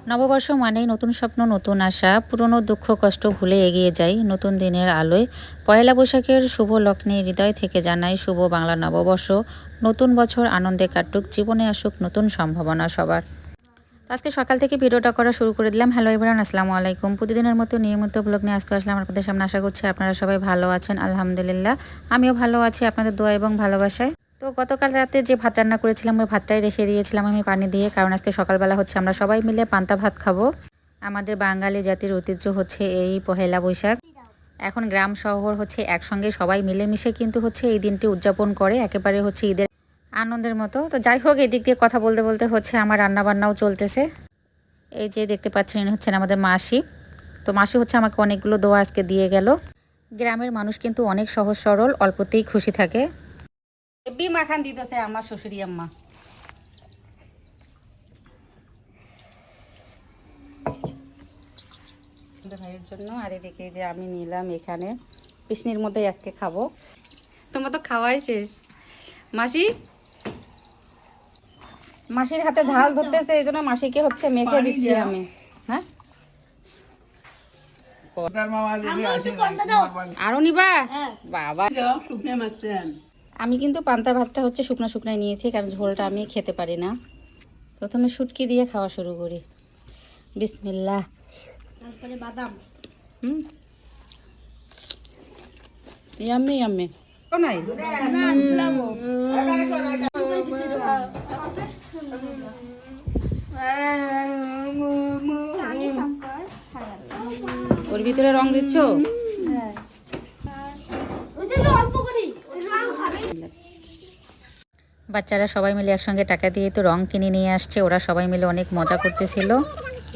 নববর্ষ মানেই নতুন স্বপ্ন, নতুন আশা, পুরনো দুঃখ কষ্ট ভুলে এগিয়ে যাই নতুন দিনের আলোয়। পয়লা বৈশাখের শুভ লগ্নে হৃদয় থেকে জানাই শুভ বাংলা নববর্ষ। নতুন বছর আনন্দে কাটুক, জীবনে আসুক নতুন সম্ভাবনা সবার। তো আজকে সকাল থেকে ভিডিওটা করা শুরু করে দিলাম। হ্যালো এভরিওয়ান, আসসালামু আলাইকুম। প্রতিদিনের মতো নিয়মিত ব্লগ নিয়ে আজকে আসলাম আপনাদের সামনে। আশা করছি আপনারা সবাই ভালো আছেন। আলহামদুলিল্লাহ আমিও ভালো আছি আপনাদের দোয়া এবং ভালোবাসায়। তো গতকাল রাতে যে ভাত রান্না করেছিলাম ওই ভাতটাই রেখে দিয়েছিলাম আমি পানি দিয়ে, কারণ আজকে সকালবেলা হচ্ছে আমরা সবাই মিলে পান্তা ভাত খাবো। আমাদের বাঙালি জাতির ঐতিহ্য হচ্ছে এই পহেলা বৈশাখ। এখন গ্রাম শহর হচ্ছে একসঙ্গে সবাই মিলেমিশে কিন্তু হচ্ছে এই দিনটি উদযাপন করে, একেবারে হচ্ছে ঈদের আনন্দের মতো। তো যাই হোক, এই দিক দিয়ে কথা বলতে বলতে হচ্ছে আমার রান্নাবান্নাও চলতেছে। এই যে দেখতে পাচ্ছেন ইনি হচ্ছেন আমাদের মাসি। তো মাসি হচ্ছে আমাকে অনেকগুলো দোয়া আজকে দিয়ে গেল। গ্রামের মানুষ কিন্তু অনেক সহজ সরল, অল্পতেই খুশি থাকে। এবি মাখান দিতেছে আমার শ্বশুরি আম্মা। ভাইয়ের জন্য, আর এদিকে যে আমি নিলাম এখানে পিসনির মধ্যে আজকে খাবো। তোমার তো খাওয়াই শেষ। মাসি মাসির হাতে ঝাল ধরতেছে, এই জন্য মাসিকে হচ্ছে মেখে দিচ্ছি আমি। হ্যাঁ আরো নিবা বাবা। আমি কিন্তু পান্তা ভাতটা হচ্ছে শুকনো শুকনায় নিয়েছি, কারণ ঝোলটা আমি খেতে পারি না। প্রথমে শুটকি দিয়ে খাওয়া শুরু করি। বিসমিল্লাহ। তারপরে বাদাম। Yummy yummy. নাই ওর ভিতরে রং দিচ্ছ? বাচ্চারা সবাই মিলে একসঙ্গে টাকা দিয়ে তো রং কিনে নিয়ে আসছে। ওরা সবাই মিলে অনেক মজা করতেছিল।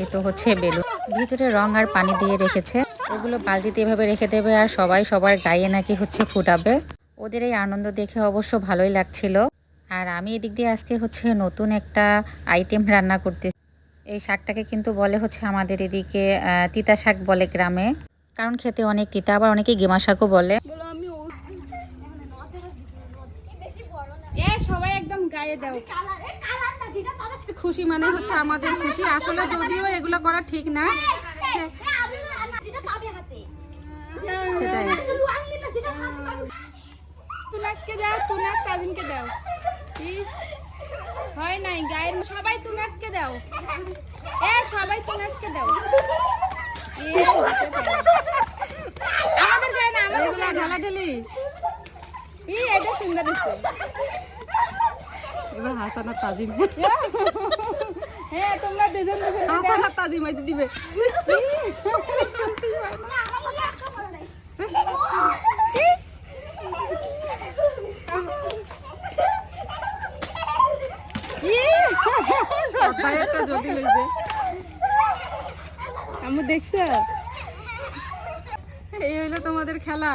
এ তো হচ্ছে বেলুন, ভিতরে রং আর পানি দিয়ে রেখেছে। ওগুলো বালতিতে এভাবে রেখে দেবে আর সবাই সবার গায়ে নাকি হচ্ছে ফুটাবে। ওদের এই আনন্দ দেখে অবশ্য ভালোই লাগছিল। আর আমি এদিক দিয়ে আজকে হচ্ছে নতুন একটা আইটেম রান্না করতেছি। এই শাকটাকে কিন্তু বলে হচ্ছে আমাদের এদিকে তিতা শাক বলে গ্রামে, কারণ খেতে অনেক তিতা। আবার অনেকে গেমা শাকও বলে। সবাই একদম গায়ে দাও। খুশি মানে হচ্ছে আমাদের খুশি। আসলে যদিও এগুলো করা ঠিক না, সেটাই। তুনাসকে দাও, তুনাস তাজিমকে দাও। হয় নাই গায়ের সবাই তুনাসকে দাও। সবাই তুনাসকে দাও। আমাদের গায়ে না, আমাদের ঢালা ঢালি। এটা সুন্দর হচ্ছে। এবার হাসানা তাজিম। হ্যাঁ তোমরা দুজন হাসানা তাজিম আইতে দিবে। আমি দেখছ, এই হইলো তোমাদের খেলা।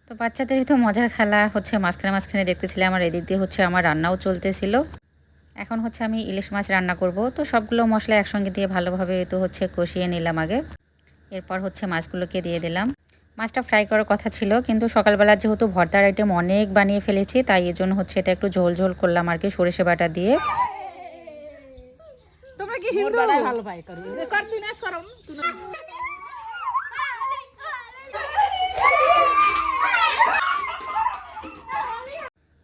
তো বাচ্চাদের তো মজার খেলা হচ্ছে মাঝখানে মাঝখানে দেখতেছিলাম। আর এদিক দিয়ে হচ্ছে আমার রান্নাও চলতেছিল। এখন হচ্ছে আমি ইলিশ মাছ রান্না করব। তো সবগুলো মশলা একসঙ্গে দিয়ে ভালোভাবে তো হচ্ছে কষিয়ে নিলাম আগে। এরপর হচ্ছে মাছগুলোকে দিয়ে দিলাম। মাছটা ফ্রাই করার কথা ছিল, কিন্তু সকালবেলা যেহেতু ভর্তার আইটেম অনেক বানিয়ে ফেলেছি, তাই এর জন্য হচ্ছে এটা একটু ঝোল ঝোল করলাম আর কি, সরিষা বাটা দিয়ে। তোমরা কি হিন্দু? ভালো পাই করো কর, তুই নাচ করো।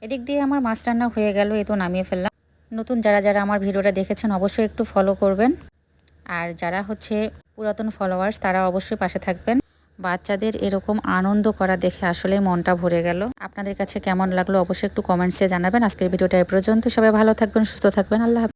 এদিক দিয়ে আমার মাছ রান্না হয়ে গেল, এ তো নামিয়ে ফেললাম। নতুন যারা যারা আমার ভিডিওটা দেখেছেন অবশ্যই একটু ফলো করবেন। আর যারা হচ্ছে পুরাতন ফলোয়ার্স তারা অবশ্যই পাশে থাকবেন। বাচ্চাদের এরকম আনন্দ করা দেখে আসলে মনটা ভরে গেল। আপনাদের কাছে কেমন লাগলো অবশ্যই একটু কমেন্টসে জানাবেন। আজকের ভিডিওটা এ পর্যন্ত। সবাই ভালো থাকবেন, সুস্থ থাকবেন। আল্লাহ হাফেজ।